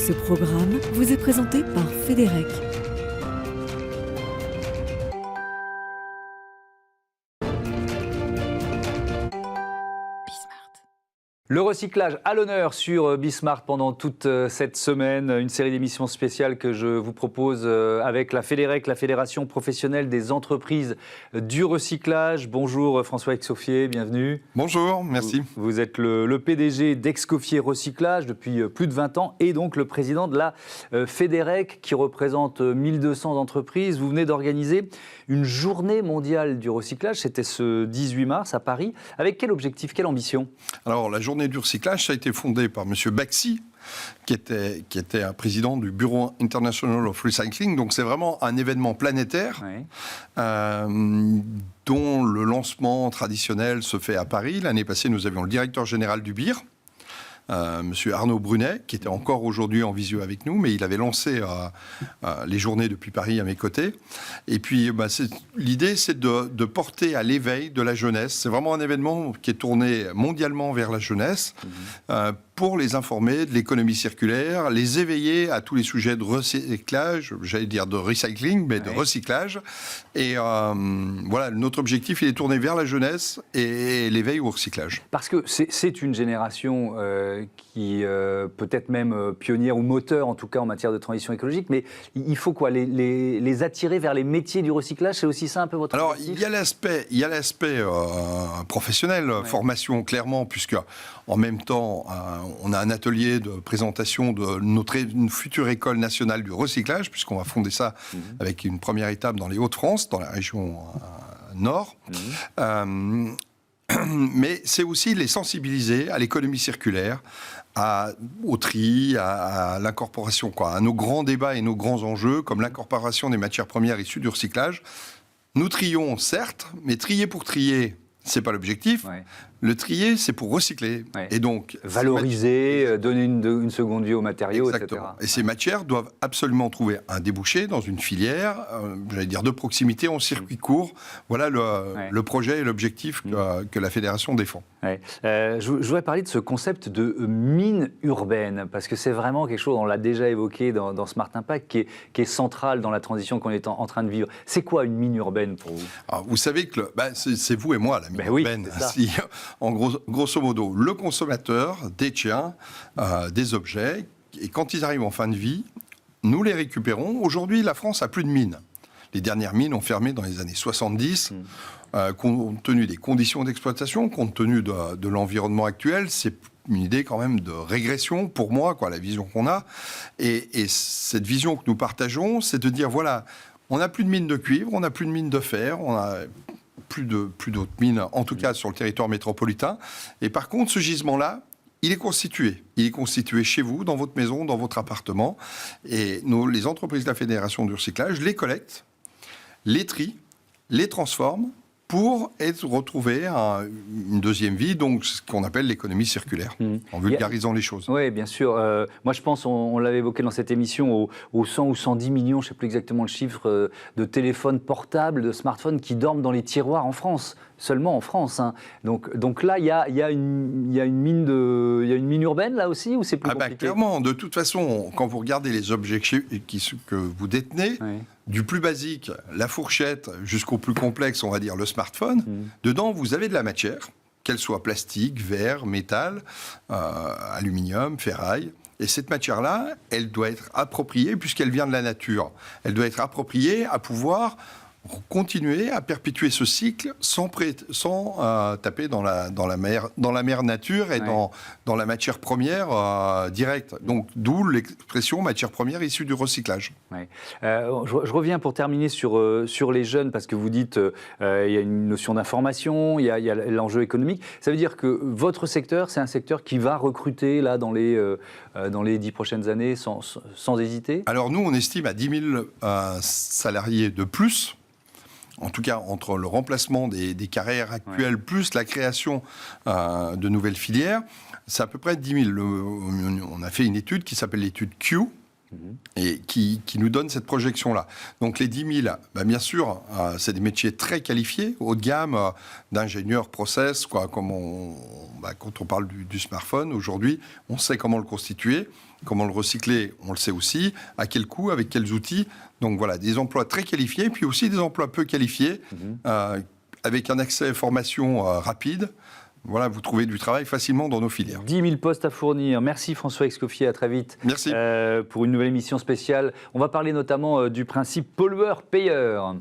Ce programme vous est présenté par Fédérec. Le recyclage à l'honneur sur Bismart pendant toute cette semaine. Une série d'émissions spéciales que je vous propose avec la Fédérec, la Fédération professionnelle des entreprises du recyclage. Bonjour François Excoffier, bienvenue. Bonjour, merci. Vous êtes le PDG d'Excoffier Recyclage depuis plus de 20 ans et donc le président de la Fédérec qui représente 1200 entreprises. Vous venez d'organiser une journée mondiale du recyclage, c'était ce 18 mars à Paris. Avec quel objectif, quelle ambition ? Alors la journée du recyclage, ça a été fondé par M. Baxi, qui était un président du Bureau International of Recycling. Donc c'est vraiment un événement planétaire dont le lancement traditionnel se fait à Paris. L'année passée, nous avions le directeur général du BIR, M. Arnaud Brunet, qui était encore aujourd'hui en visio avec nous, mais il avait lancé les journées depuis Paris à mes côtés. Et puis, l'idée, c'est de porter à l'éveil de la jeunesse. C'est vraiment un événement qui est tourné mondialement vers la jeunesse, pour les informer de l'économie circulaire, les éveiller à tous les sujets de recyclage, j'allais dire de recycling, mais de recyclage. Et voilà, notre objectif, il est tourné vers la jeunesse et l'éveil au recyclage. Parce que c'est une génération qui peut-être même pionnière ou moteur, en tout cas en matière de transition écologique, mais il faut quoi, les attirer vers les métiers du recyclage, c'est aussi ça un peu votre objectif ? Alors, il y a l'aspect professionnel, formation, clairement, puisque en même temps, on a un atelier de présentation de notre future école nationale du recyclage, puisqu'on va fonder ça avec une première étape dans les Hauts-de-France, dans la région nord. Mais c'est aussi les sensibiliser à l'économie circulaire, au tri, à l'incorporation, à nos grands débats et nos grands enjeux, comme l'incorporation des matières premières issues du recyclage. Nous trions, certes, mais trier pour trier, c'est pas l'objectif. Le trier, c'est pour recycler. Et donc, valoriser, donner une seconde vie aux matériaux, exactement, etc. Et ces matières doivent absolument trouver un débouché dans une filière, j'allais dire de proximité, en circuit court. Voilà le projet et l'objectif que la Fédération défend. Je voudrais parler de ce concept de mine urbaine, parce que c'est vraiment quelque chose, on l'a déjà évoqué dans Smart Impact, qui est central dans la transition qu'on est en train de vivre. C'est quoi une mine urbaine pour vous ? Alors, vous savez que c'est vous et moi, la mine urbaine. En grosso modo, le consommateur détient des objets et quand ils arrivent en fin de vie, nous les récupérons. Aujourd'hui, la France a plus de mines. Les dernières mines ont fermé dans les années 70. Compte tenu des conditions d'exploitation, compte tenu de l'environnement actuel, c'est une idée quand même de régression pour moi, la vision qu'on a. Et cette vision que nous partageons, c'est de dire, voilà, on n'a plus de mines de cuivre, on n'a plus de mines de fer, on a plus d'autres mines, en tout cas sur le territoire métropolitain. Et par contre, ce gisement-là, il est constitué. Il est constitué chez vous, dans votre maison, dans votre appartement. Et les entreprises de la Fédération du recyclage les collectent, les trient, les transforment pour être retrouvés à une deuxième vie, donc ce qu'on appelle l'économie circulaire, en vulgarisant les choses. Oui, bien sûr. Moi, je pense, on l'avait évoqué dans cette émission, aux 100 ou 110 millions, je ne sais plus exactement le chiffre, de téléphones portables, de smartphones qui dorment dans les tiroirs en France, seulement en France. Donc là, il y a une mine urbaine, là aussi, ou c'est plus compliqué ? Clairement, de toute façon, quand vous regardez les objets que vous détenez, du plus basique, la fourchette, jusqu'au plus complexe, on va dire le smartphone, dedans, vous avez de la matière, qu'elle soit plastique, verre, métal, aluminium, ferraille. Et cette matière-là, elle doit être appropriée, puisqu'elle vient de la nature. Elle doit être appropriée à pouvoir continuer à perpétuer ce cycle sans taper dans la mer nature et dans la matière première directe. Donc, d'où l'expression matière première issue du recyclage. Je reviens pour terminer sur les jeunes, parce que vous dites il y a une notion d'information, il y a l'enjeu économique. Ça veut dire que votre secteur, c'est un secteur qui va recruter là, dans les 10 prochaines années sans hésiter ? Alors nous, on estime à 10 000 salariés de plus. En tout cas, entre le remplacement des carrières actuelles plus la création de nouvelles filières, c'est à peu près 10 000. On a fait une étude qui s'appelle l'étude Q, et qui nous donne cette projection-là. Donc les 10 000, bien sûr, c'est des métiers très qualifiés, haut de gamme, d'ingénieurs process, comme quand on parle du smartphone, aujourd'hui, on sait comment le constituer. comment le recycler, on le sait aussi, à quel coût, avec quels outils. Donc voilà, des emplois très qualifiés, puis aussi des emplois peu qualifiés, avec un accès à formation rapide. Voilà, vous trouvez du travail facilement dans nos filières. 10 000 postes à fournir. Merci François Escoffier, à très vite. Merci. Pour une nouvelle émission spéciale. On va parler notamment du principe pollueur-payeur.